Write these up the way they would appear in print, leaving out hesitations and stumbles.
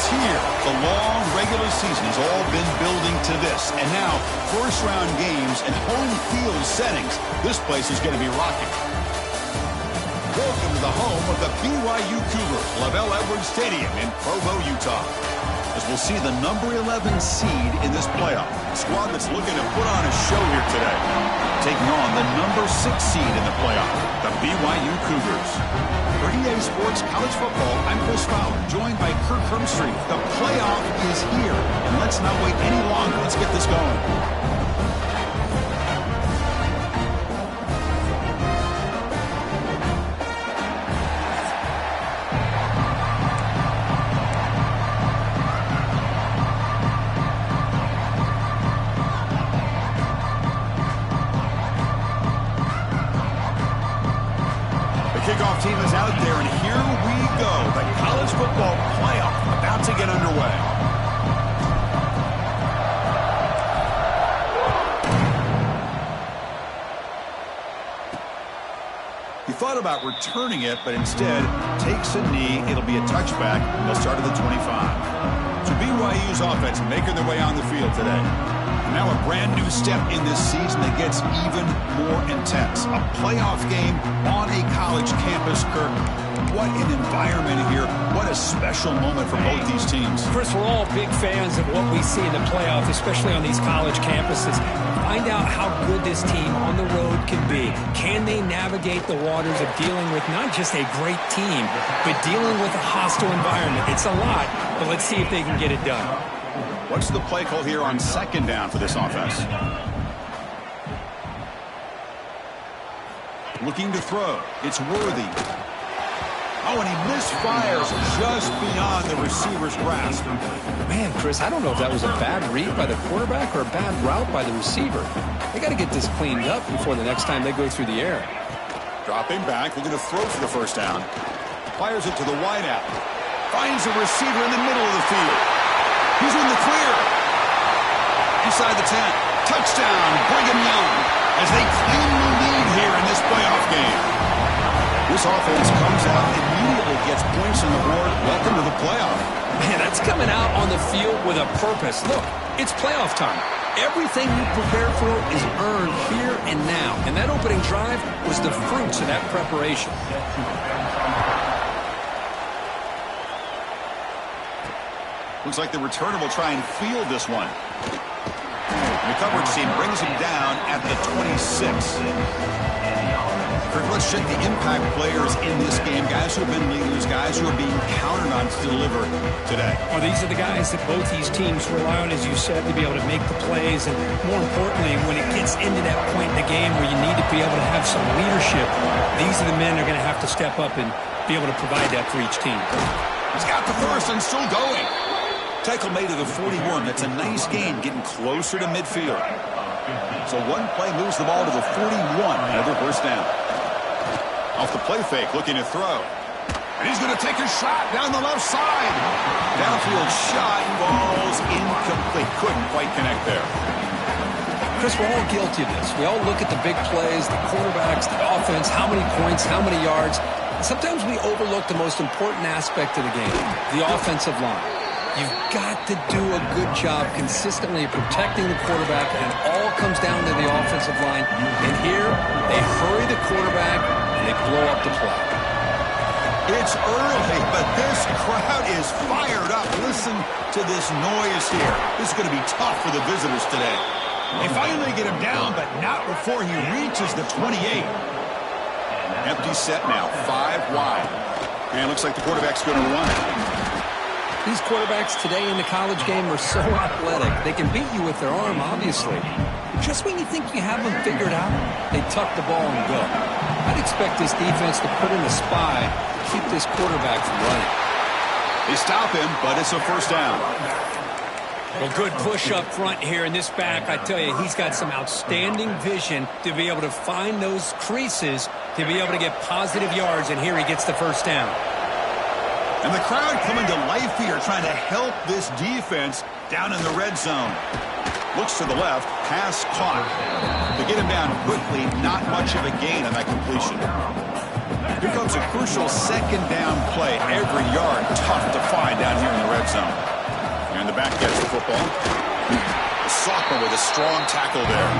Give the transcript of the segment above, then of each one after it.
is here. The long regular season has all been building to this. And now, first-round games and home field settings. This place is going to be rocking. Welcome to the home of the BYU Cougars, LaVell Edwards Stadium in Provo, Utah. As we'll see the number 11 seed in this playoff. A squad that's looking to put on a show here today. Taking on the number 6 seed in the playoff, the BYU Cougars. For EA Sports College Football, I'm Chris Fowler, joined by Kirk Hermstreet. The playoff is here, and let's not wait any longer. Let's get this going. Kickoff team is out there, and here we go. The college football playoff about to get underway. He thought about returning it, but instead takes a knee. It'll be a touchback, and they'll start at the 25. So BYU's offense making their way on the field today. Now a brand new step in this season that gets even more intense. A playoff game on a college campus, Kirk. What an environment here. What a special moment for both these teams. Chris, we're all big fans of what we see in the playoff, especially on these college campuses. Find out how good this team on the road can be. Can they navigate the waters of dealing with not just a great team, but dealing with a hostile environment? It's a lot, but let's see if they can get it done. What's the play call here on second down for this offense? Looking to throw. It's Worthy. Oh, and he misfires just beyond the receiver's grasp. Man, Chris, I don't know if that was a bad read by the quarterback or a bad route by the receiver. They got to get this cleaned up before the next time they go through the air. Dropping back, looking to throw for the first down. Fires it to the wideout. Finds a receiver in the middle of the field. He's in the clear. Inside the 10. Touchdown, Brigham Young, as they claim the lead here in this playoff game. This offense comes out, immediately gets points on the board. Welcome to the playoff. Man, that's coming out on the field with a purpose. Look, it's playoff time. Everything you prepare for is earned here and now. And that opening drive was the fruits of that preparation. Looks like the returner will try and field this one. The coverage team brings him down at the 26. Kirk, let's check the impact players in this game. Guys who have been leaders, guys who are being counted on to deliver today. Well, these are the guys that both these teams rely on, as you said, to be able to make the plays. And more importantly, when it gets into that point in the game where you need to be able to have some leadership, these are the men that are going to have to step up and be able to provide that for each team. He's got the first and still going. Tackle made to the 41. That's a nice gain, getting closer to midfield. So one play moves the ball to the 41. Another first down. Off the play fake, looking to throw. And he's going to take a shot down the left side. Downfield shot falls incomplete. Couldn't quite connect there. Chris, we're all guilty of this. We all look at the big plays, the quarterbacks, the offense, how many points, how many yards. And sometimes we overlook the most important aspect of the game, the offensive line. You've got to do a good job consistently protecting the quarterback, and it all comes down to the offensive line. And here, they hurry the quarterback, and they blow up the play. It's early, but this crowd is fired up. Listen to this noise here. This is going to be tough for the visitors today. They finally get him down, but not before he reaches the 28. Empty set now, 5 wide. And it looks like the quarterback's going to run it. These quarterbacks today in the college game are so athletic. They can beat you with their arm, obviously. But just when you think you have them figured out, they tuck the ball and go. I'd expect this defense to put in a spy to keep this quarterback from running. They stop him, but it's a first down. Well, good push up front here in this back. I tell you, he's got some outstanding vision to be able to find those creases, to be able to get positive yards, and here he gets the first down. And the crowd coming to life here, trying to help this defense down in the red zone. Looks to the left, pass caught. To get him down quickly, not much of a gain on that completion. Here comes a crucial second down play. Every yard tough to find down here in the red zone. And the back gets the football. The sophomore with a strong tackle there.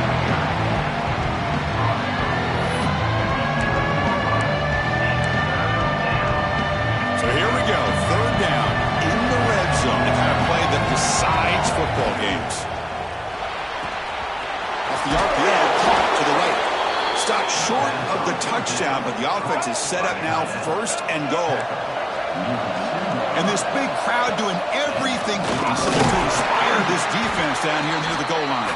So here we go. Third down in the red zone. The kind of play that decides football games. Off the RPO, caught to the right. Stopped short of the touchdown, but the offense is set up now, first and goal. And this big crowd doing everything possible to inspire this defense down here near the goal line.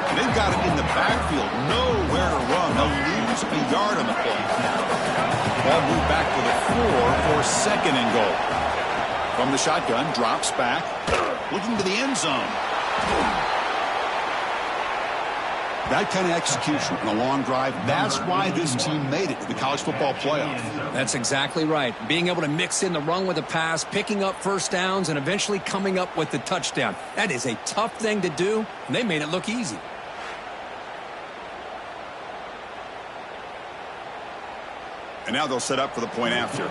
And they've got it in the backfield, nowhere to run. They'll lose a yard on the play. Ball moved back to the 4 for second and goal. From the shotgun, drops back, looking to the end zone. That kind of execution in a long drive, that's why this team made it to the college football playoff. That's exactly right. Being able to mix in the run with the pass, picking up first downs, and eventually coming up with the touchdown. That is a tough thing to do, and they made it look easy. And now they'll set up for the point after.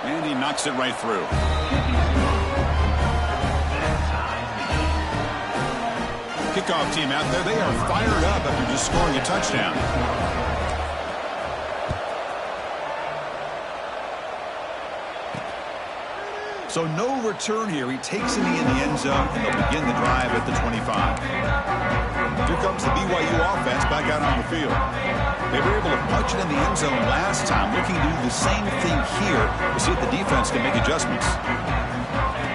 And he knocks it right through. Kickoff team out there, they are fired up after just scoring a touchdown. So no return here. He takes it in the end zone, and they'll begin the drive at the 25. Here comes the BYU offense back out on the field. They were able to punch it in the end zone last time, looking to do the same thing here to see if the defense can make adjustments.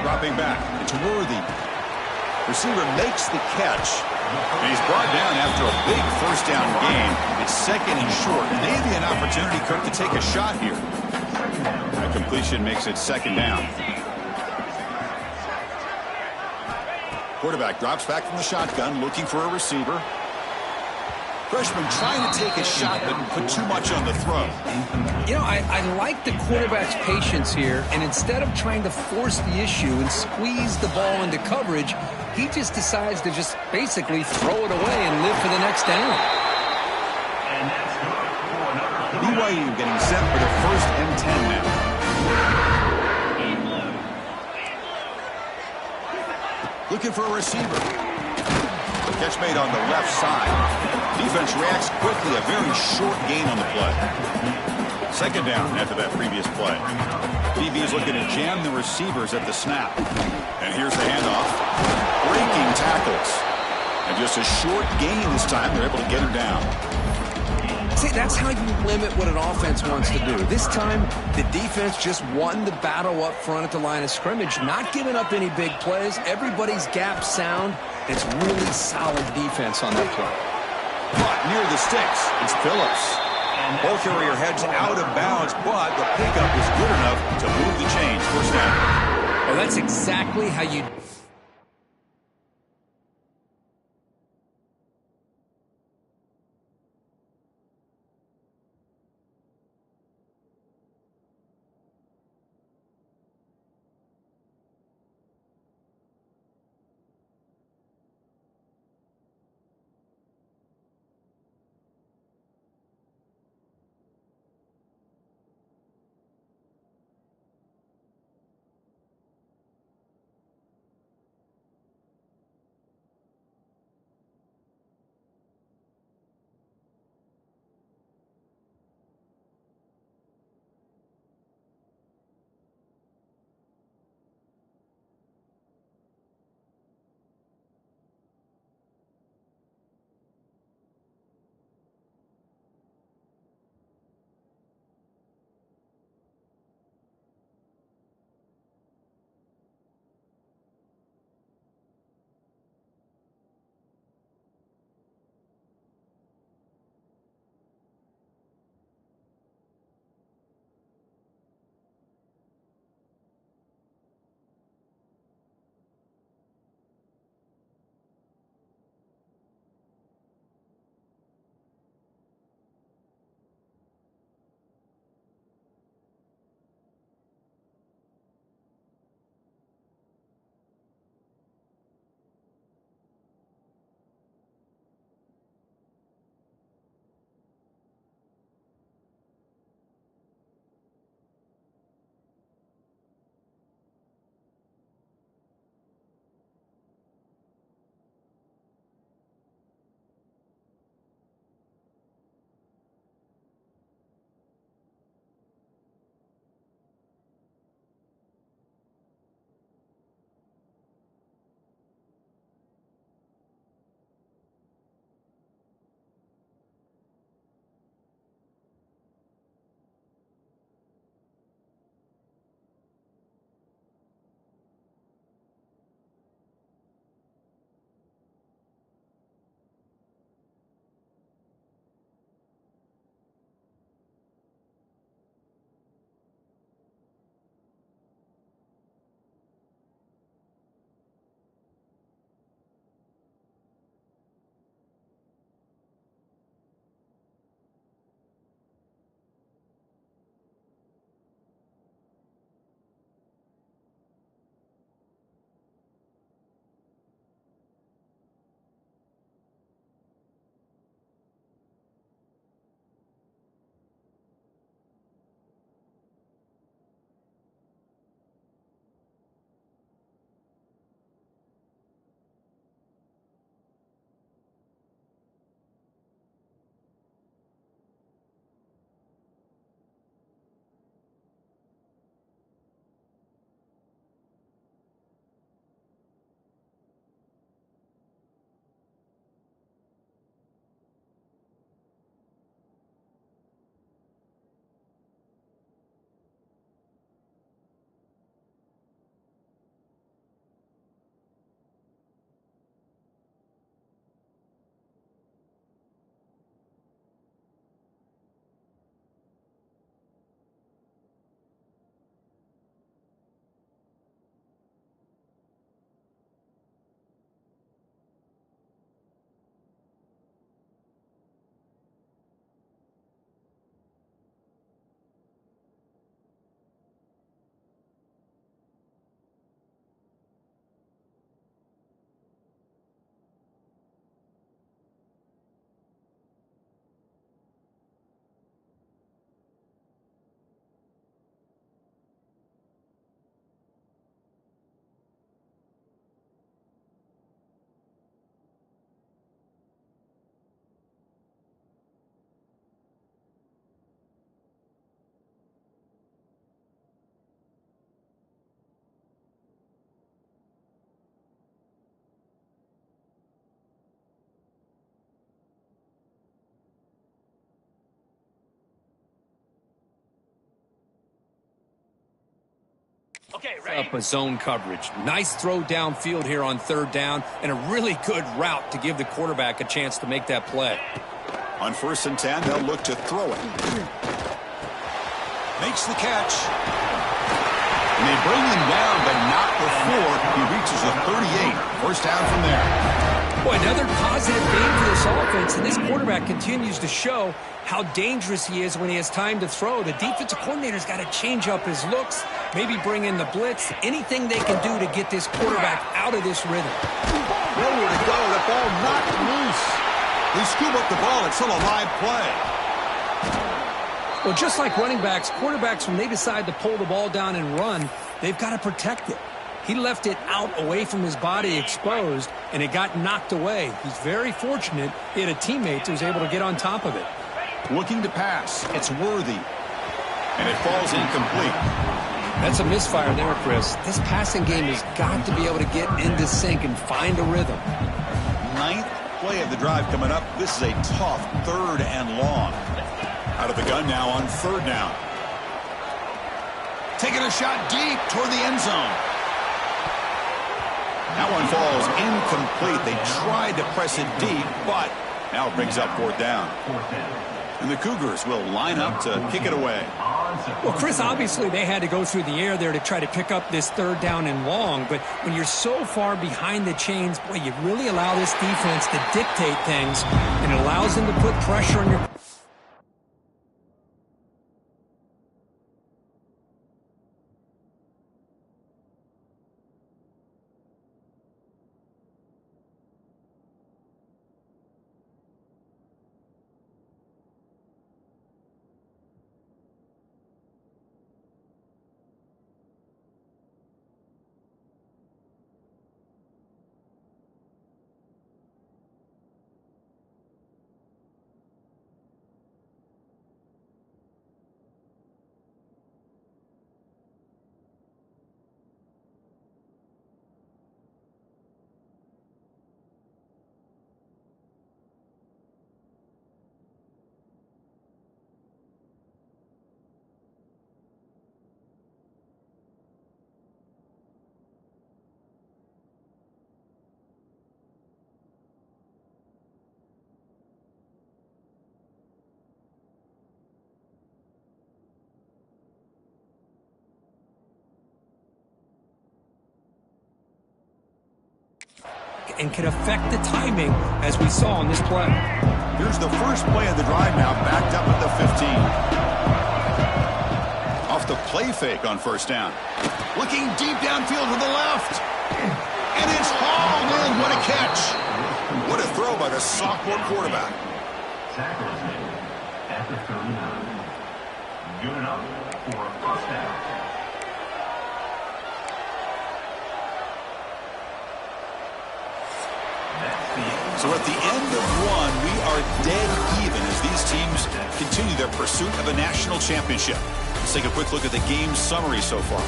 Dropping back, it's Worthy. Receiver makes the catch, and he's brought down after a big first down game. It's second and short. Maybe an opportunity, Kirk, to take a shot here. That completion makes it second down. Quarterback drops back from the shotgun, looking for a receiver. Freshman trying to take a shot, but put too much on the throw. You know, I like the quarterback's patience here, and instead of trying to force the issue and squeeze the ball into coverage, he just decides to just basically throw it away and live for the next down. BYU getting set for the first and 10 now. Looking for a receiver. The catch made on the left side. Defense reacts quickly. A very short gain on the play. Second down after that previous play. DB is looking to jam the receivers at the snap. And here's the handoff. Breaking tackles. And just a short gain this time. They're able to get him down. See, that's how you limit what an offense wants to do. This time, the defense just won the battle up front at the line of scrimmage, not giving up any big plays. Everybody's gap sound. It's really solid defense on that play. But near the sticks, it's Phillips. Ball carrier heads out of bounds, but the pickup is good enough to move the chains. First down. Well, that's exactly how you... Up a zone coverage. Nice throw downfield here on third down, and a really good route to give the quarterback a chance to make that play. On 1st and 10, they'll look to throw it. Makes the catch. And they bring him down, but not before he reaches the 38. First down from there. Boy, another positive game for this offense, and this quarterback continues to show how dangerous he is when he has time to throw. The defensive coordinator's got to change up his looks, maybe bring in the blitz, anything they can do to get this quarterback out of this rhythm. Nowhere to go. The ball knocked loose. They scoop up the ball. It's still a live play. Well, just like running backs, quarterbacks, when they decide to pull the ball down and run, they've got to protect it. He left it out away from his body exposed, and it got knocked away. He's very fortunate he had a teammate who was able to get on top of it. Looking to pass. It's Worthy. And it falls incomplete. That's a misfire there, Chris. This passing game has got to be able to get into sync and find a rhythm. 9th play of the drive coming up. This is a tough 3rd and long. Out of the gun now on 3rd down. Taking a shot deep toward the end zone. That one falls incomplete. They tried to press it deep, but now it brings up 4th down. And the Cougars will line up to kick it away. Well, Chris, obviously they had to go through the air there to try to pick up this 3rd down and long, but when you're so far behind the chains, boy, you really allow this defense to dictate things, and it allows them to put pressure on your... and can affect the timing as we saw on this play. Here's the first play of the drive now, backed up at the 15. Off the play fake on 1st down. Looking deep downfield to the left. And it's hauled in. What a catch. What a throw by the sophomore quarterback. At the 39. Good enough for a first down. So at the end of one, we are dead even as these teams continue their pursuit of a national championship. Let's take a quick look at the game summary so far.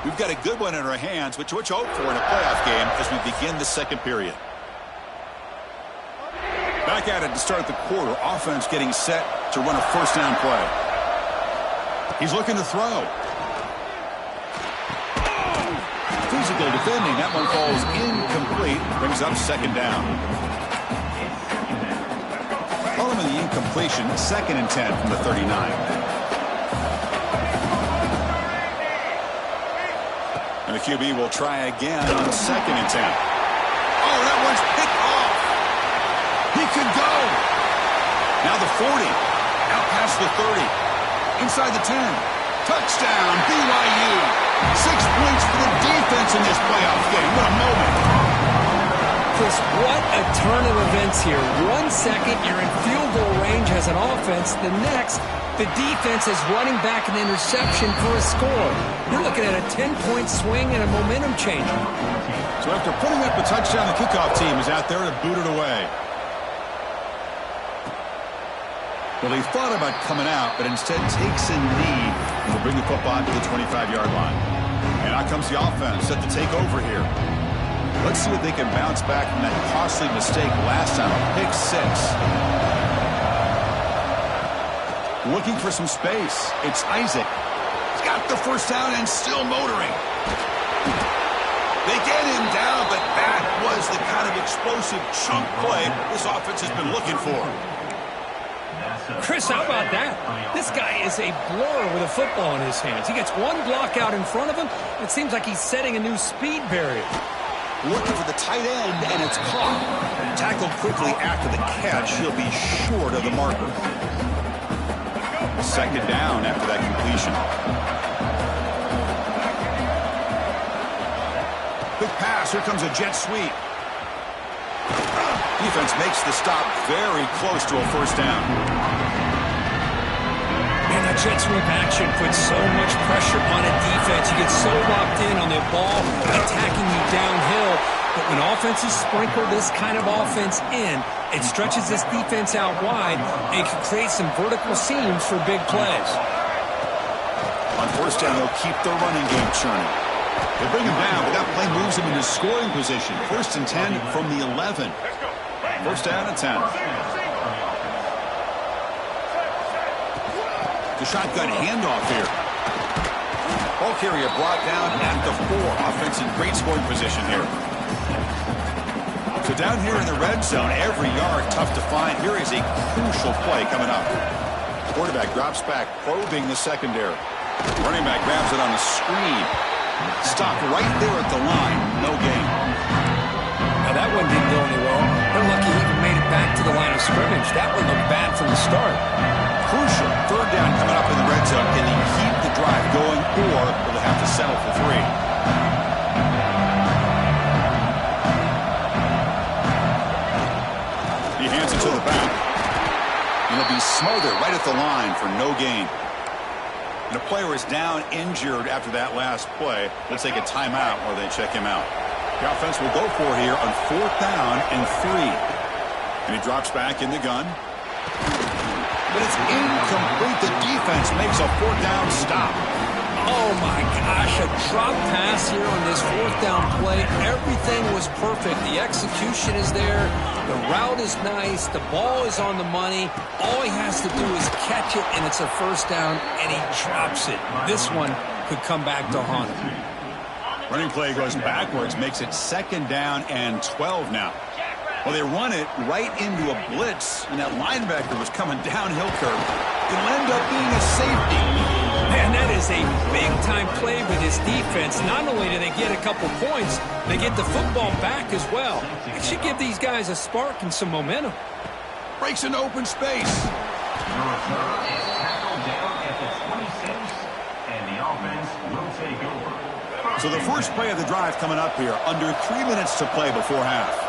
We've got a good one in our hands, which hope for in a playoff game as we begin the 2nd period. Back at it to start the quarter. Offense getting set to run a 1st down play. He's looking to throw. Physical defending. That one falls incomplete. Brings up 2nd down. Following the incompletion, 2nd and 10 from the 39. And the QB will try again on 2nd and 10. Oh, that one's picked off. He could go. Now the 40. Out past the 30. Inside the 10. Touchdown, BYU. 6 points for the defense in this playoff game. What a moment. Chris, what a turn of events here. 1 second, you're in field goal range as an offense. The next, the defense is running back an interception for a score. You're looking at a 10-point swing and a momentum changer. So after putting up a touchdown, the kickoff team is out there to boot it away. Well, he thought about coming out, but instead takes a knee and will bring the football to the 25-yard line. And out comes the offense set to take over here. Let's see if they can bounce back from that costly mistake last time, a pick six. Looking for some space. It's Isaac. He's got the first down and still motoring. They get him down, but that was the kind of explosive chunk play this offense has been looking for. Chris, how about that? This guy is a blur with a football in his hands. He gets one block out in front of him. It seems like he's setting a new speed barrier. Looking for the tight end, and it's caught. Tackled quickly after the catch. He'll be short of the marker. Second down after that completion. Quick pass. Here comes a jet sweep. Defense makes the stop very close to a first down. Man, that jet sweep action puts so much pressure on a defense. You get so locked in on the ball attacking you downhill. But when offenses sprinkle this kind of offense in, it stretches this defense out wide and can create some vertical seams for big plays. On first down, they'll keep their running game churning. They bring him down, but that play moves him into scoring position. First and 10 from the 11. First down and 10. The shotgun handoff here. Ball carrier brought down at the 4. Offense in great scoring position here. So down here in the red zone, every yard tough to find. Here is a crucial play coming up. Quarterback drops back, probing the secondary. Running back grabs it on the screen. Stopped right there at the line. No gain. Now that one didn't go any well. They're lucky he even made it back to the line of scrimmage. That one looked bad from the start. Crucial. Third down coming up in the red zone. Can he keep the drive going, or will they have to settle for 3? He hands it to the back. And he'll be smothered right at the line for no gain. And a player is down injured after that last play. Let's take a timeout while they check him out. The offense will go for it here on 4th down and 3. And he drops back in the gun. But it's incomplete. The defense makes a 4th down stop. Oh my gosh, a drop pass here on this 4th down play. Everything was perfect. The execution is there. The route is nice. The ball is on the money. All he has to do is catch it, and it's a first down, and he drops it. This one could come back to haunt him. Running play goes backwards, makes it 2nd down and 12 now. Well, they run it right into a blitz, and that linebacker was coming downhill curve. It'll end up being a safety. Man, that is a big-time play with his defense. Not only do they get a couple points, they get the football back as well. It should give these guys a spark and some momentum. Breaks into open space. So the first play of the drive coming up here. Under 3 minutes to play before half.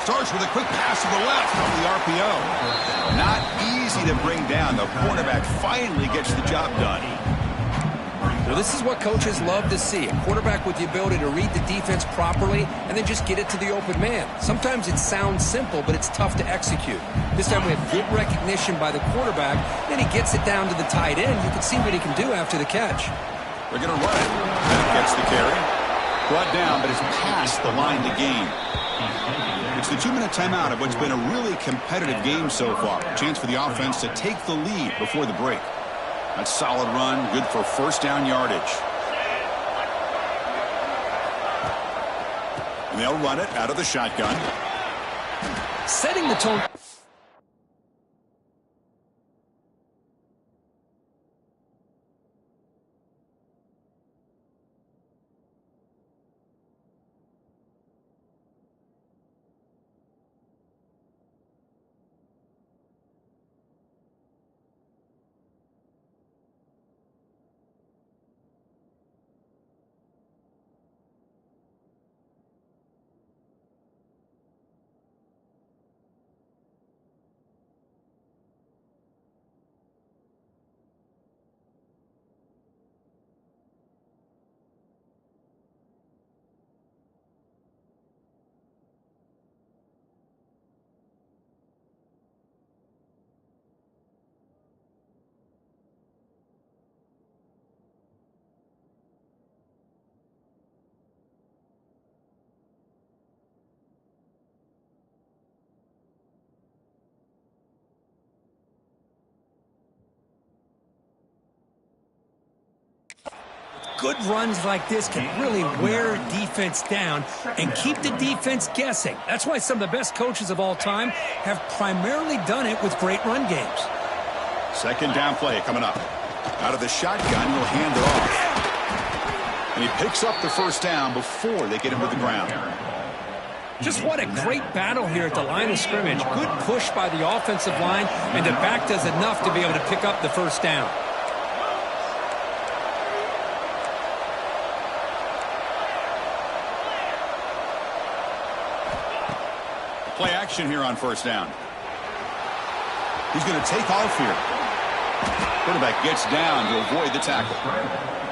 Starts with a quick pass to the left off the RPO. Not easy to bring down. The quarterback finally gets the job done. Well, this is what coaches love to see. A quarterback with the ability to read the defense properly and then just get it to the open man. Sometimes it sounds simple, but it's tough to execute. This time we have good recognition by the quarterback. Then he gets it down to the tight end. You can see what he can do after the catch. They're going to run it. That gets the carry. Brought down, but it's past the line to gain. It's the 2-minute timeout of what's been a really competitive game so far. A chance for the offense to take the lead before the break. That solid run, good for first down yardage. And they'll run it out of the shotgun. Setting the tone. good runs like this can really wear defense down and keep the defense guessing. That's why some of the best coaches of all time have primarily done it with great run games. Second down play coming up. Out of the shotgun, he'll hand it off. And he picks up the first down before they get him to the ground. Just what a great battle here at the line of scrimmage. Good push by the offensive line, and the back does enough to be able to pick up the first down. Play action here on first down. He's going to take off here. Quarterback gets down to avoid the tackle.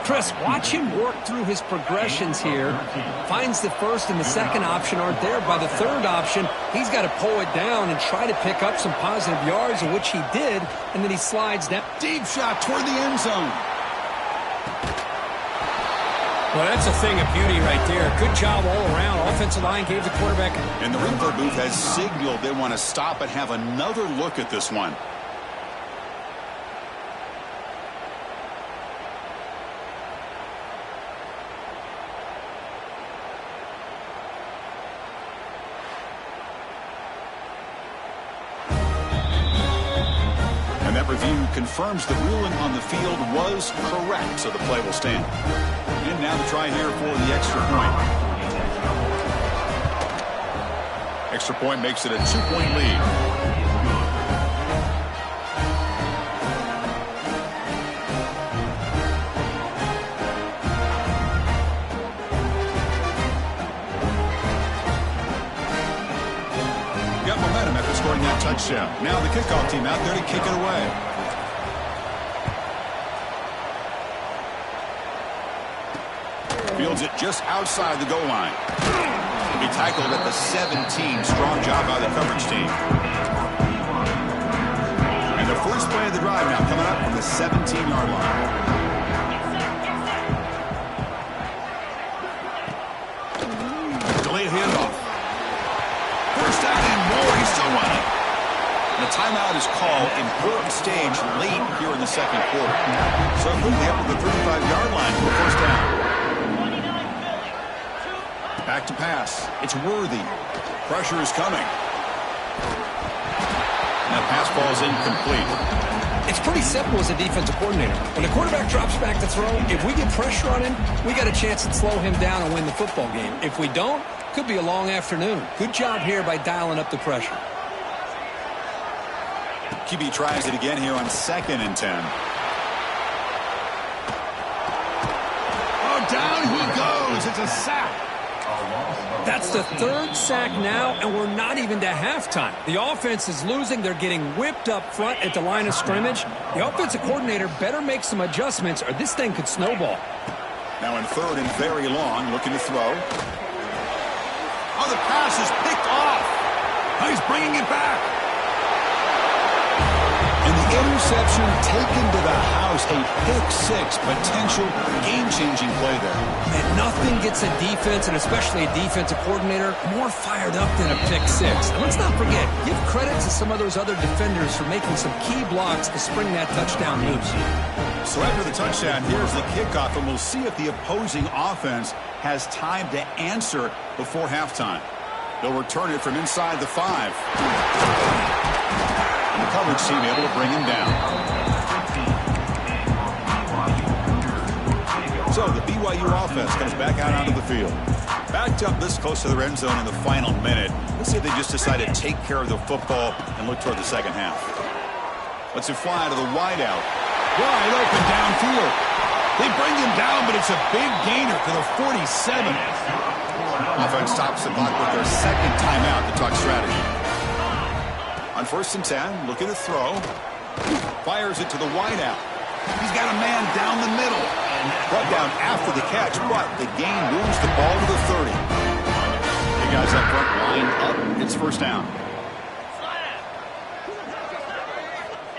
Chris, watch him work through his progressions here. Finds the first and the second option aren't there. By the third option, he's got to pull it down and try to pick up some positive yards, which he did, and then he slides down. Deep shot toward the end zone. Well, that's a thing of beauty right there. Good job all around. Offensive line gave the quarterback. And the replay booth has signaled they want to stop and have another look at this one. And that review confirms the ruling on the field was correct, so the play will stand. And now the try here for the extra point. Extra point makes it a 2-point lead. Got momentum after scoring that touchdown. Now the kickoff team out there to kick it away. Fields it just outside the goal line. He tackled at the 17. Strong job by the coverage team. And the first play of the drive now coming up from the 17-yard line. Delayed handoff. First down and more. He's still running. And a timeout is called. Important stage late here in the second quarter. So quickly up to the 35-yard line for the first down. Back to pass. It's Worthy. Pressure is coming. And that pass falls incomplete. It's pretty simple as a defensive coordinator. When the quarterback drops back to throw, if we get pressure on him, we got a chance to slow him down and win the football game. If we don't, could be a long afternoon. Good job here by dialing up the pressure. QB tries it again here on 2nd and 10. Oh, down he goes. It's a sack. That's the third sack now, and we're not even to halftime. The offense is losing. They're getting whipped up front at the line of scrimmage. The offensive coordinator better make some adjustments, or this thing could snowball. Now in 3rd and very long, looking to throw. Oh, the pass is picked off. Oh, he's bringing it back. And the interception taken to the house. A pick-6 potential game-changing play there. And nothing gets a defense, and especially a defensive coordinator, more fired up than a pick-6. And let's not forget, give credit to some of those other defenders for making some key blocks to spring that touchdown loose. So after the touchdown, here's the kickoff, and we'll see if the opposing offense has time to answer before halftime. They'll return it from inside the 5. And the coverage team able to bring him down. So the BYU offense comes back out onto the field. Backed up this close to the end zone in the final minute. Let's see if they just decide to take care of the football and look toward the second half. Let's it fly to the wideout. Wide open downfield. They bring him down, but it's a big gainer to the 47. Offense stops the clock with their second timeout to talk strategy. On 1st and 10, looking to throw. Fires it to the wideout. He's got a man down the middle. Brought down after the catch, but the gain moves the ball to the 30. The guys up front line up. It's first down.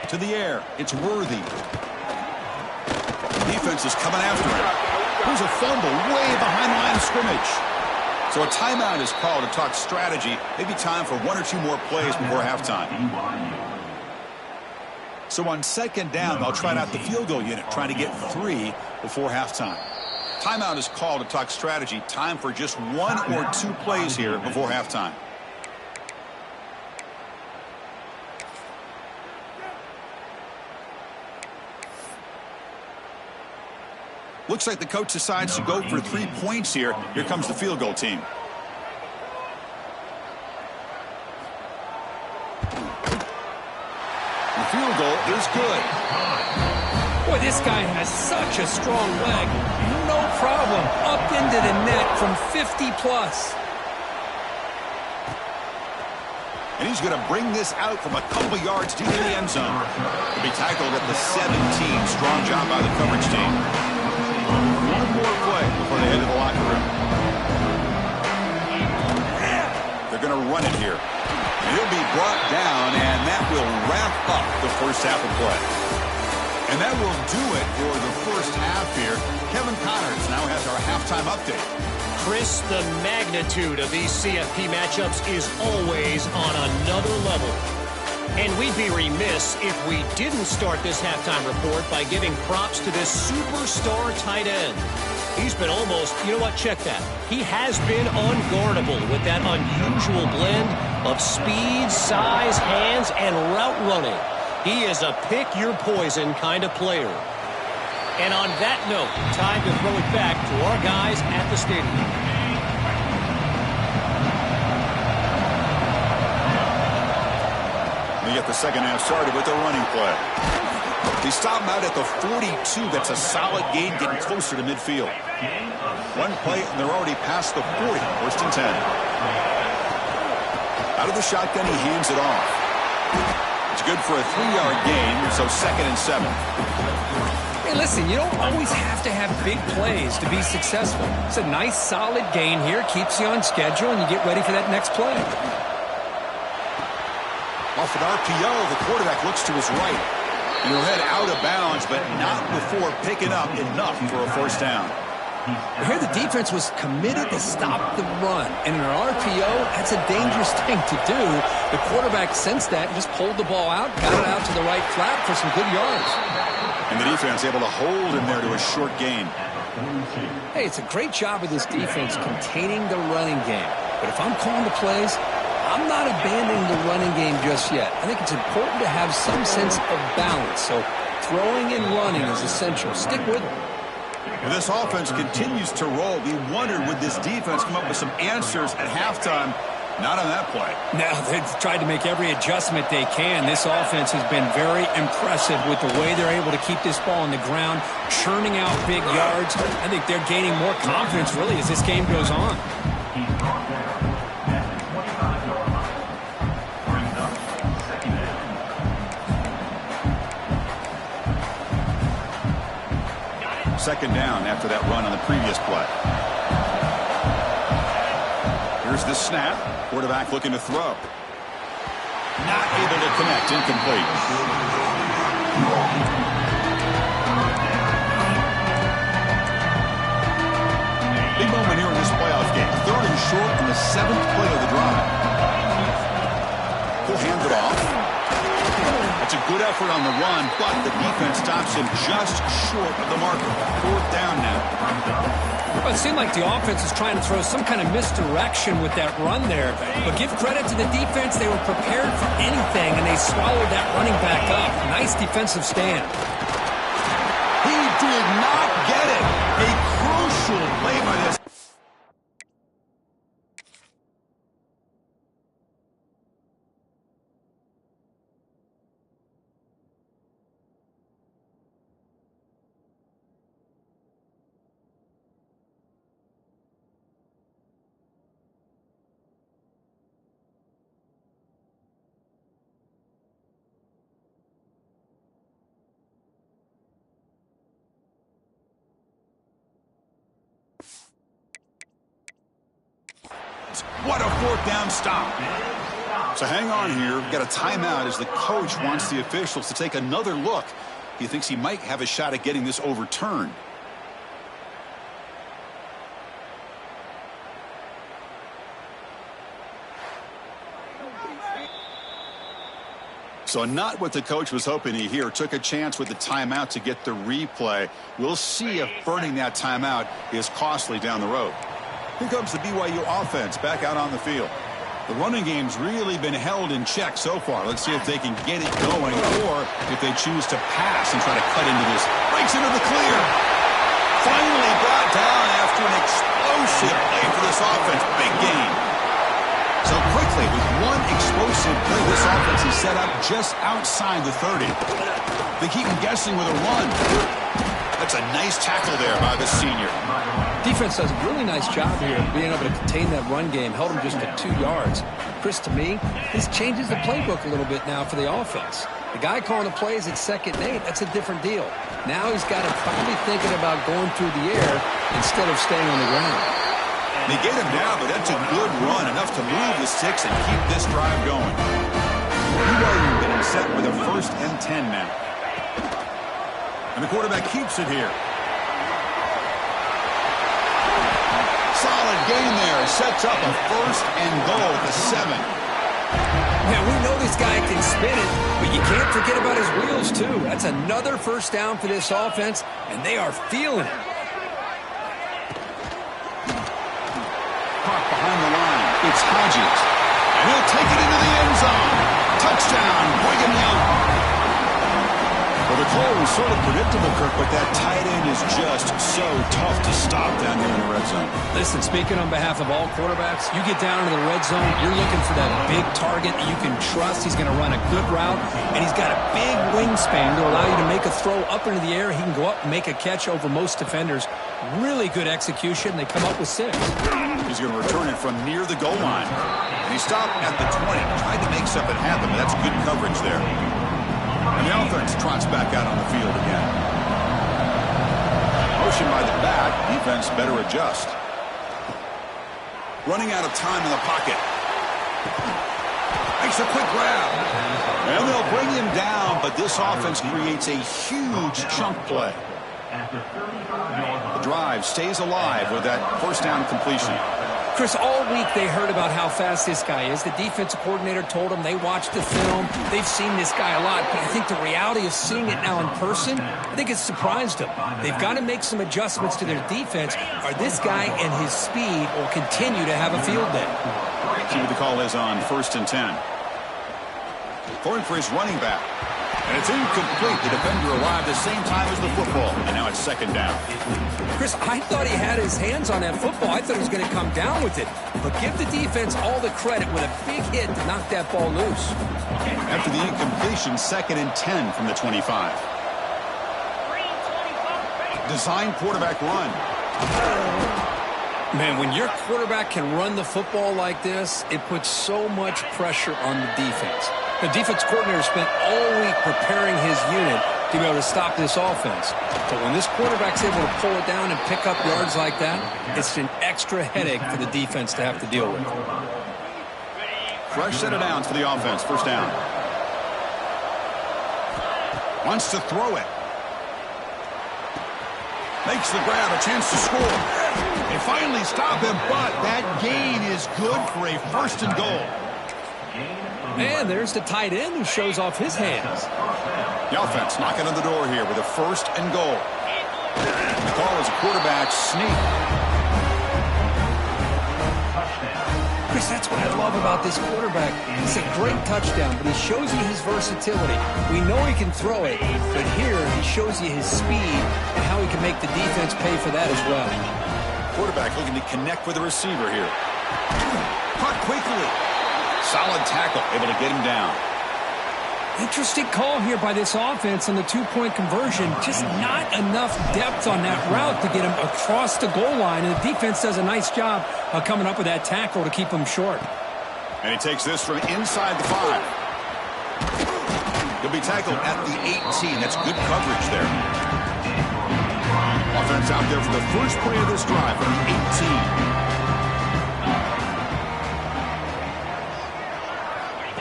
To the air. It's Worthy. Defense is coming after him. There's a fumble way behind the line of scrimmage. So a timeout is called to talk strategy. Maybe time for 1 or 2 more plays before halftime. So on 2nd down, they'll try out the field goal unit, trying to get 3 before halftime. Timeout is called to talk strategy. Time for just 1 or 2 plays here before halftime. Looks like the coach decides to go for 3 points here. Here comes the field goal team. The field goal is good. Boy, this guy has such a strong leg. No problem. Up into the net from 50 plus. And he's going to bring this out from a couple yards deep in the end zone. He'll be tackled at the 17. Strong job by the coverage team. One more play before they head to the locker room. They're going to run it here. And he'll be brought down, and that will wrap up the first half of play. And that will do it for the first half here. Kevin Connors now has our halftime update. Chris, the magnitude of these CFP matchups is always on another level. And we'd be remiss if we didn't start this halftime report by giving props to this superstar tight end. He's been almost, you know what, check that. He has been unguardable with that unusual blend of speed, size, hands, and route running. He is a pick-your-poison kind of player. And on that note, time to throw it back to our guys at the stadium. We get the second half started with the running play. They stop him out at the 42. That's a solid gain, getting closer to midfield. One play, and they're already past the 40. First and 10. Out of the shotgun, he hands it off. It's good for a 3-yard gain, so 2nd and 7. Hey, listen, you don't always have to have big plays to be successful. It's a nice, solid gain here. Keeps you on schedule, and you get ready for that next play. Off an RPO, the quarterback looks to his right. And he'll head out of bounds, but not before picking up enough for a first down. Here the defense was committed to stop the run. And in an RPO, that's a dangerous thing to do. The quarterback sensed that and just pulled the ball out, got it out to the right flat for some good yards. And the defense able to hold him there to a short gain. Hey, it's a great job of this defense containing the running game. But if I'm calling the plays, I'm not abandoning the running game just yet. I think it's important to have some sense of balance. So throwing and running is essential. Stick with it. Well, this offense continues to roll. We wondered, would this defense come up with some answers at halftime? Not on that play. No, they've tried to make every adjustment they can. This offense has been very impressive with the way they're able to keep this ball on the ground, churning out big yards. I think they're gaining more confidence, really, as this game goes on. Second down after that run on the previous play. Here's the snap. Quarterback looking to throw. Not able to connect. Incomplete. Big moment here in this playoff game. 3rd and short in the 7th play of the drive. He'll hand it off. That's a good effort on the run, but the defense stops him just short of the marker. 4th down now. Well, it seemed like the offense is trying to throw some kind of misdirection with that run there. But give credit to the defense. They were prepared for anything, and they swallowed that running back up. Nice defensive stand. He did not get it. A crucial play by this. What a 4th down stop. So hang on here. We've got a timeout as the coach wants the officials to take another look. He thinks he might have a shot at getting this overturned. So not what the coach was hoping to hear. Took a chance with the timeout to get the replay. We'll see if burning that timeout is costly down the road. Here comes the BYU offense back out on the field. The running game's really been held in check so far. Let's see if they can get it going or if they choose to pass and try to cut into this. Breaks into the clear. Finally brought down after an explosive play for this offense. Big game. So quickly, with one explosive play, this offense is set up just outside the 30. They keep them guessing with a run. That's a nice tackle there by the senior. Defense does a really nice job here of being able to contain that run game. Held him just to 2 yards. Chris, to me, this changes the playbook a little bit now for the offense. The guy calling the plays at 2nd and 8, that's a different deal. Now he's got to probably thinking about going through the air instead of staying on the ground. They get him down, but that's a good run, enough to move the sticks and keep this drive going. BYU getting set with a 1st and 10 now. And the quarterback keeps it here. Solid gain there. Sets up a 1st and goal at the 7. Man, we know this guy can spin it, but you can't forget about his wheels, too. That's another 1st down for this offense, and they are feeling it. Caught behind the line. It's Hodges. And he'll take it into the end zone. Touchdown, Brigham Young. Well, the call was sort of predictable, Kirk, but that tight end is just so tough to stop down here in the red zone. Listen, speaking on behalf of all quarterbacks, you get down into the red zone, you're looking for that big target that you can trust. He's going to run a good route, and he's got a big wingspan to allow you to make a throw up into the air. He can go up and make a catch over most defenders. Really good execution. They come up with 6. He's going to return it from near the goal line. And he stopped at the 20. Tried to make something happen, but that's good coverage there. And the offense trots back out on the field again. Motion by the back. Defense better adjust. Running out of time in the pocket. Makes a quick grab. And they'll bring him down, but this offense creates a huge chunk play. The drive stays alive with that 1st down completion. Chris, all week they heard about how fast this guy is. The defensive coordinator told them they watched the film. They've seen this guy a lot, but I think the reality of seeing it now in person, I think it's surprised them. They've got to make some adjustments to their defense, or this guy and his speed will continue to have a field day. See what the call is on 1st and 10. Going for his running back. And it's incomplete. The defender arrived the same time as the football. And now it's 2nd down. Chris, I thought he had his hands on that football. I thought he was going to come down with it. But give the defense all the credit with a big hit to knock that ball loose. After the incompletion, 2nd and 10 from the 25. Design quarterback run. Man, when your quarterback can run the football like this, it puts so much pressure on the defense. The defense coordinator spent all week preparing his unit to be able to stop this offense. But when this quarterback's able to pull it down and pick up yards like that, it's an extra headache for the defense to have to deal with. Fresh set of downs for the offense. 1st down. Wants to throw it. Makes the grab, a chance to score. They finally stop him, but that gain is good for a 1st and goal. And there's the tight end who shows off his hands. The offense knocking on the door here with a 1st and goal. The call is a quarterback sneak. Chris, that's what I love about this quarterback. It's a great touchdown, but he shows you his versatility. We know he can throw it, but here he shows you his speed and how he can make the defense pay for that as well. Quarterback looking to connect with the receiver here. Caught quickly. Solid tackle, able to get him down. Interesting call here by this offense on the 2-point conversion. Just not enough depth on that route to get him across the goal line. And the defense does a nice job of coming up with that tackle to keep him short. And he takes this from inside the 5. He'll be tackled at the 18. That's good coverage there. Offense out there for the first play of this drive from the 18.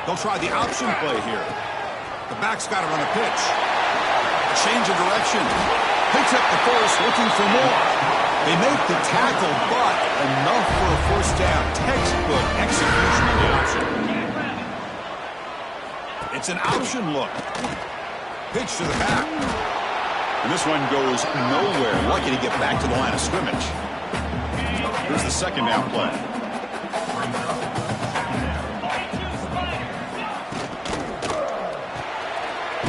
They'll try the option play here. The back's got it on the pitch. A change of direction. Picks up the force, looking for more. They make the tackle, but enough for a 1st down. Textbook execution of the option. It's an option look. Pitch to the back. And this one goes nowhere. Lucky to get back to the line of scrimmage. Here's the second down play.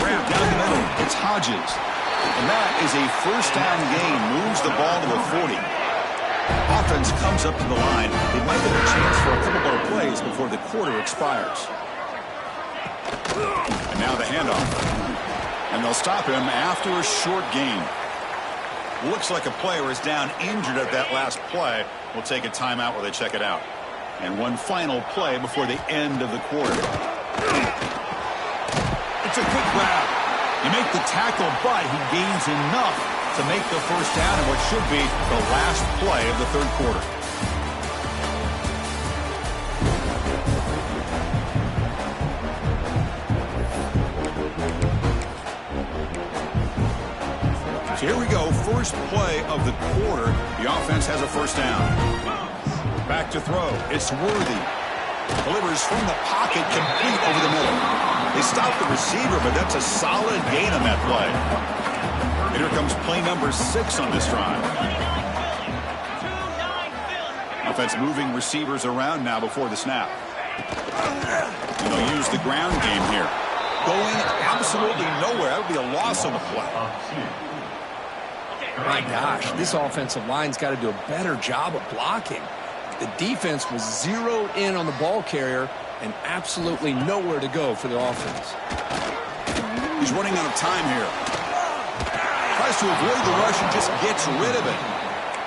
Grab down the middle. It's Hodges. And that is a first down gain. Moves the ball to the 40. Offense comes up to the line. They might get a chance for a couple more plays before the quarter expires. And now the handoff. And they'll stop him after a short gain. Looks like a player is down injured at that last play. We'll take a timeout while they check it out. And one final play before the end of the quarter. It's a quick grab. You make the tackle, but he gains enough to make the first down in what should be the last play of the third quarter. So here we go, first play of the quarter. The offense has a first down. Back to throw. It's Worthy. Delivers from the pocket, complete over the middle. They stop the receiver, but that's a solid gain on that play. And here comes play number 6 on this drive. Offense moving receivers around now before the snap. And they'll use the ground game here. Going absolutely nowhere. That would be a loss on the play. My gosh, this offensive line's got to do a better job of blocking. The defense was zeroed in on the ball carrier and absolutely nowhere to go for the offense. He's running out of time here. Tries to avoid the rush and just gets rid of it.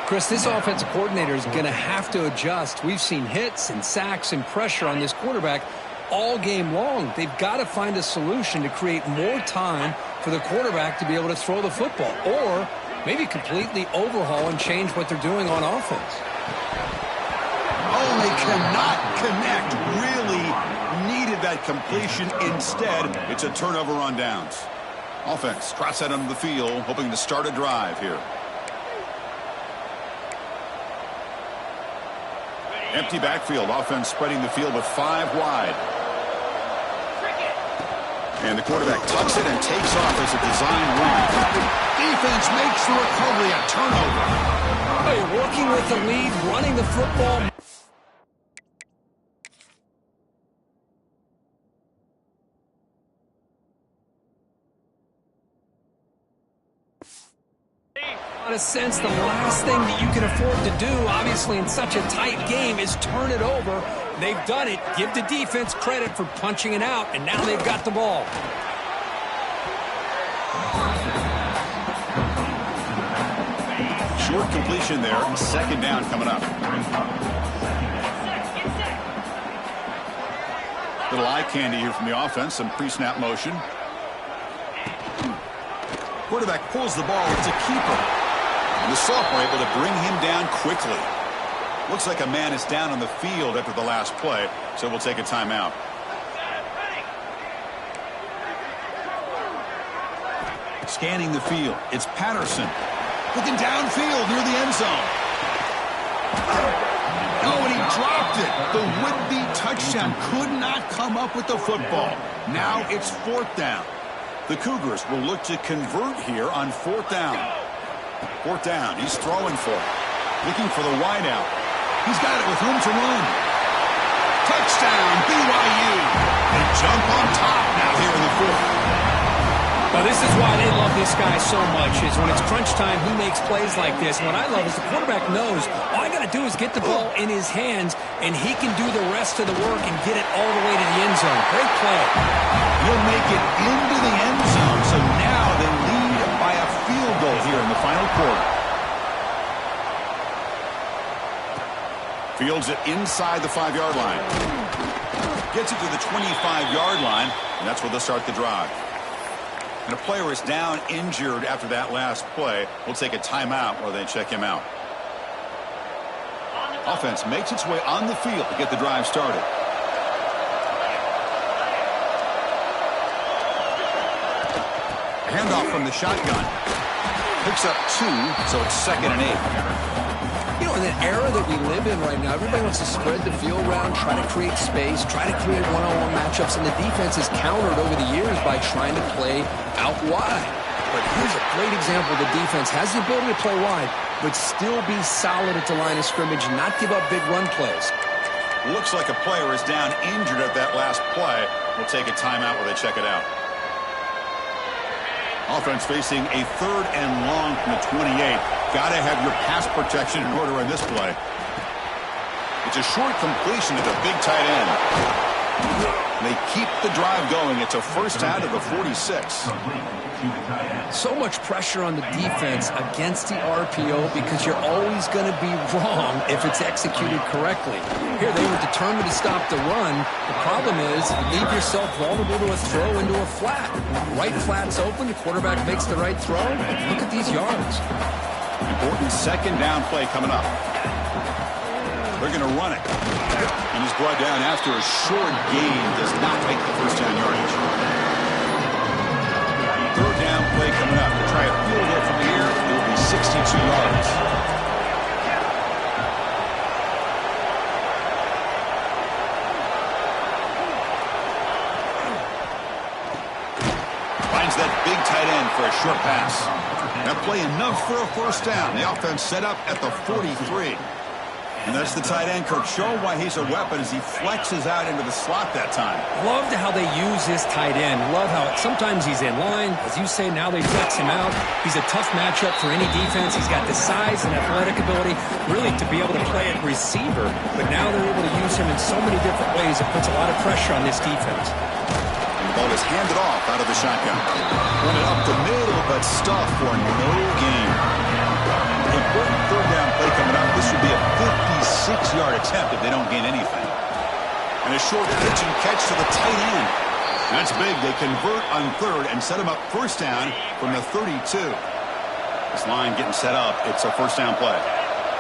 Chris, this offensive coordinator is going to have to adjust. We've seen hits and sacks and pressure on this quarterback all game long. They've got to find a solution to create more time for the quarterback to be able to throw the football, or maybe completely overhaul and change what they're doing on offense. Oh, they cannot connect. Really needed that completion. Instead, it's a turnover on downs. Offense trots that onto the field, hoping to start a drive here. Empty backfield. Offense spreading the field with 5 wide. And the quarterback tucks it and takes off as a design run. Defense makes the recovery a turnover. Oh, you're working with the lead, running the football. In a sense, the last thing that you can afford to do, obviously in such a tight game, is turn it over. They've done it. Give the defense credit for punching it out, and now they've got the ball. Short completion there. Second down coming up. Little eye candy here from the offense. Some pre-snap motion. Quarterback pulls the ball. It's a keeper. And the sophomore able to bring him down quickly. Looks like a man is down on the field after the last play, so we'll take a timeout. Scanning the field. It's Patterson. Looking downfield near the end zone. Oh, and he dropped it. The would-be touchdown could not come up with the football. Now it's 4th down. The Cougars will look to convert here on 4th down. 4th down. He's throwing for it. Looking for the wideout. He's got it with room to run. Touchdown, BYU. They jump on top now here in the 4th. Well, this is why they love this guy so much, is when it's crunch time, he makes plays like this. And what I love is the quarterback knows all I got to do is get the ball in his hands, and he can do the rest of the work and get it all the way to the end zone. Great play. He'll make it into the end zone, so now they lead by a field goal here in the final quarter. Fields it inside the 5-yard line. Gets it to the 25-yard line, and that's where they'll start the drive. And a player is down injured after that last play. We'll take a timeout while they check him out. Offense makes its way on the field to get the drive started. Handoff from the shotgun. Picks up 2, so it's 2nd and 8. You know, In an era that we live in right now, everybody wants to spread the field around, try to create space, try to create one-on-one matchups, and the defense is countered over the years by trying to play out wide. But here's a great example. The defense has the ability to play wide, but still be solid at the line of scrimmage and not give up big run plays. Looks like a player is down injured at that last play. We'll take a timeout where they check it out. Offense facing a 3rd and long from the 28. Got to have your pass protection in order in this play. It's a short completion to the big tight end. They keep the drive going. It's a first down to the 46. So much pressure on the defense against the RPO because you're always going to be wrong if it's executed correctly. Here they were determined to stop the run. The problem is you leave yourself vulnerable to a throw into a flat. Right flat's open. The quarterback makes the right throw. Look at these yards. Important second down play coming up. They're going to run it. And he's brought down after a short gain. Does not make the first down yardage. 3rd down play coming up. To try a field goal from the air, it will be 62 yards. Finds that big tight end for a short pass. That play enough for a first down. The offense set up at the 43. And that's the tight end, Kirk, showing why he's a weapon as he flexes out into the slot that time. Loved how they use this tight end. Love how sometimes he's in line. As you say, now they flex him out. He's a tough matchup for any defense. He's got the size and athletic ability really to be able to play at receiver. But now they're able to use him in so many different ways. It puts a lot of pressure on this defense. And the ball is handed off out of the shotgun. Run it up the middle, but stuff for no gain. Important 3rd down play coming up. This would be a 56-yard attempt if they don't gain anything. And a short pitch and catch to the tight end. That's big. They convert on 3rd and set him up first down from the 32. This line getting set up. It's a first down play.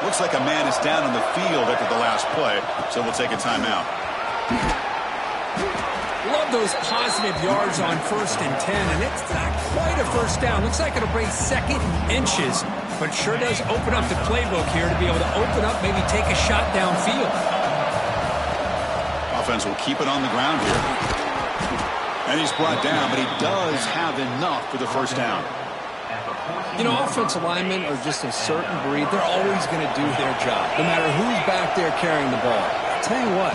Looks like a man is down on the field after the last play, so we'll take a timeout. Love those positive yards on 1st and 10, and it's not quite a first down. Looks like it'll bring 2nd inches, but sure does open up the playbook here to be able to open up, maybe take a shot downfield. Offense will keep it on the ground here. And he's brought down, but he does have enough for the first down. You know, offensive linemen are just a certain breed. They're always going to do their job, no matter who's back there carrying the ball. I'll tell you what.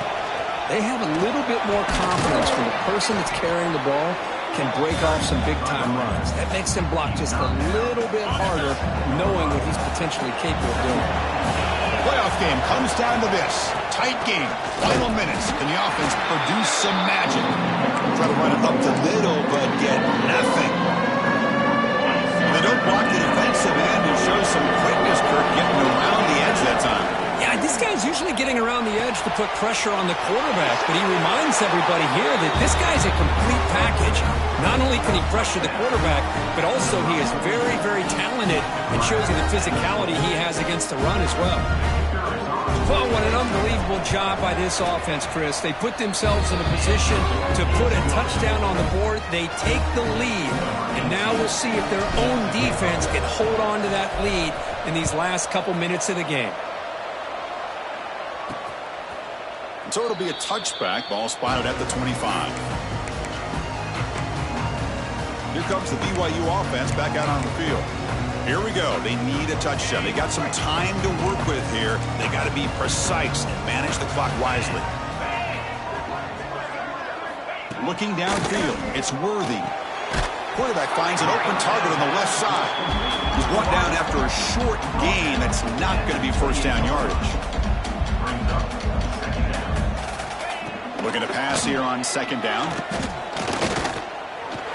They have a little bit more confidence when the person that's carrying the ball can break off some big-time runs. That makes them block just a little bit harder, knowing what he's potentially capable of doing. The playoff game comes down to this. Tight game. Final minutes. Can the offense produce some magic? Try to run it up the middle, but get nothing. And they don't block the defensive end and show some quickness, Kirk, getting around the edge that time. Yeah, this guy's usually getting around the edge to put pressure on the quarterback, but he reminds everybody here that this guy's a complete package. Not only can he pressure the quarterback, but also he is very, very talented and shows you the physicality he has against the run as well. Well, what an unbelievable job by this offense, Chris. They put themselves in a position to put a touchdown on the board. They take the lead, and now we'll see if their own defense can hold on to that lead in these last couple minutes of the game. So it'll be a touchback. Ball spotted at the 25. Here comes the BYU offense back out on the field. Here we go. They need a touchdown. They got some time to work with here. They got to be precise and manage the clock wisely. Looking downfield. It's Worthy. Quarterback finds an open target on the left side. He's brought down after a short gain. That's not going to be first down yardage. Looking to pass here on second down.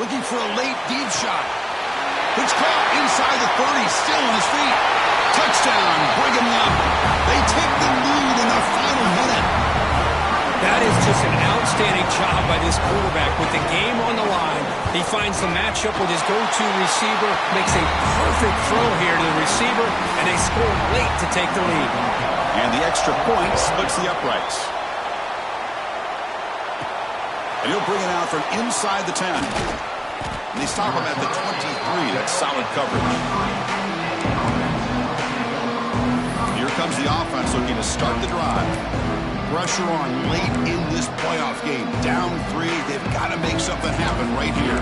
Looking for a late deep shot. It's caught inside the 30, still on his feet. Touchdown, Brigham Young. They take the lead in the final minute. That is just an outstanding job by this quarterback. With the game on the line, he finds the matchup with his go-to receiver, makes a perfect throw here to the receiver, and they score late to take the lead. And the extra point splits the uprights. And he'll bring it out from inside the 10. And they stop him at the 23. That's solid coverage. Here comes the offense looking to start the drive. Pressure on late in this playoff game. Down 3. They've got to make something happen right here.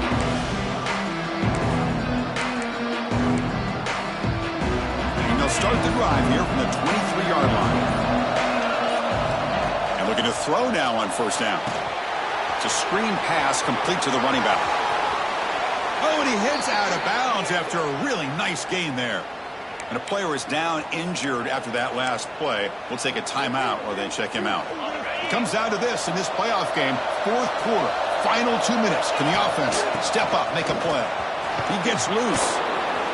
And they'll start the drive here from the 23-yard line. And looking to throw now on first down. It's a screen pass complete to the running back. Oh, and he hits out of bounds after a really nice gain there. And a player is down injured after that last play. We'll take a timeout or they check him out. It comes down to this in this playoff game. Fourth quarter, final 2 minutes. Can the offense step up, make a play? He gets loose.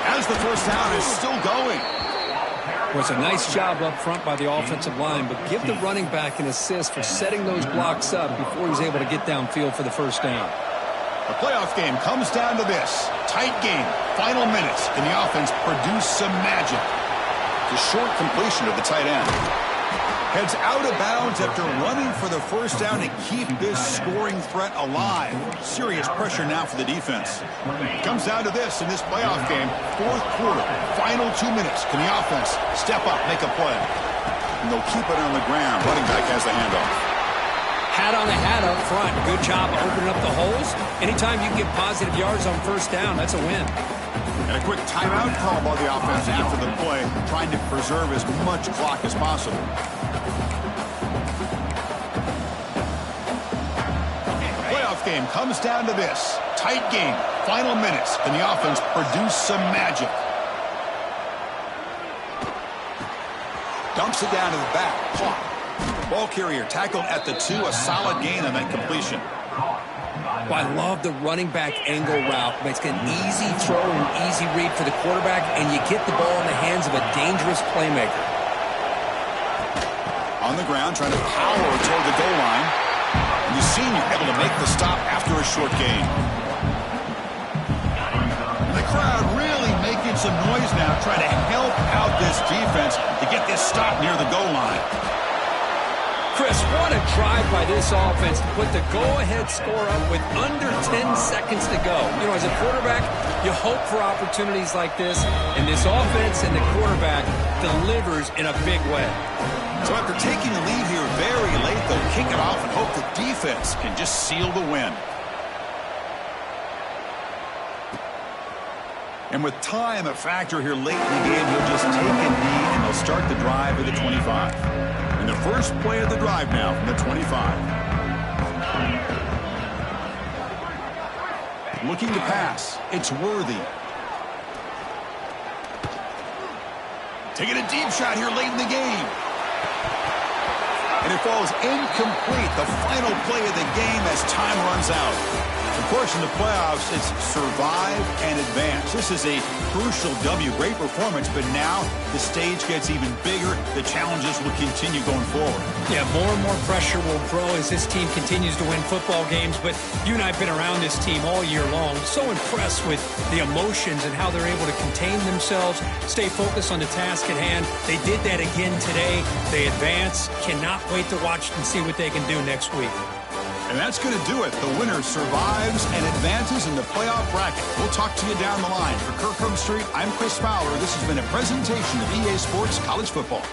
As the first down is still going. Well, it's a nice job up front by the offensive line, but give the running back an assist for setting those blocks up before he's able to get downfield for the first down. The playoff game comes down to this. Tight game. Final minutes. Can the offense produce some magic? The short completion of the tight end. Heads out of bounds after running for the first down to keep this scoring threat alive. Serious pressure now for the defense. Comes down to this in this playoff game. Fourth quarter. Final 2 minutes. Can the offense step up, make a play? And they'll keep it on the ground. Running back has the handoff. Hat on the hat up front. Good job opening up the holes. Anytime you can get positive yards on first down, that's a win. And a quick timeout call by the offense after the play, trying to preserve as much clock as possible. Playoff game comes down to this. Tight game. Final minutes. Can the offense produce some magic? Dumps it down to the back. Clock. Ball carrier tackled at the 2. A solid gain on that completion. Well, I love the running back angle route. It's an easy throw and easy read for the quarterback, and you get the ball in the hands of a dangerous playmaker. On the ground, trying to power toward the goal line. And the senior able to make the stop after a short gain. And the crowd really making some noise now, trying to help out this defense to get this stop near the goal line. Chris, what a drive by this offense to put the go-ahead score up with under 10 seconds to go. You know, as a quarterback, you hope for opportunities like this, and this offense and the quarterback delivers in a big way. So after taking the lead here very late, they'll kick it off and hope the defense can just seal the win. And with time a factor here late in the game, he'll just take a knee and they'll start the drive at the 25. And the first play of the drive now from the 25. Looking to pass. It's Worthy. Taking a deep shot here late in the game. And it falls incomplete. The final play of the game as time runs out. Of course, in the playoffs, it's survive and advance. This is a crucial W. Great performance, but now the stage gets even bigger. The challenges will continue going forward. Yeah, more and more pressure will grow as this team continues to win football games, but you and I have been around this team all year long. So impressed with the emotions and how they're able to contain themselves, stay focused on the task at hand. They did that again today. They advance. Cannot wait to watch and see what they can do next week. And that's going to do it. The winner survives and advances in the playoff bracket. We'll talk to you down the line. For Kirk Street, I'm Chris Fowler. This has been a presentation of EA Sports College Football.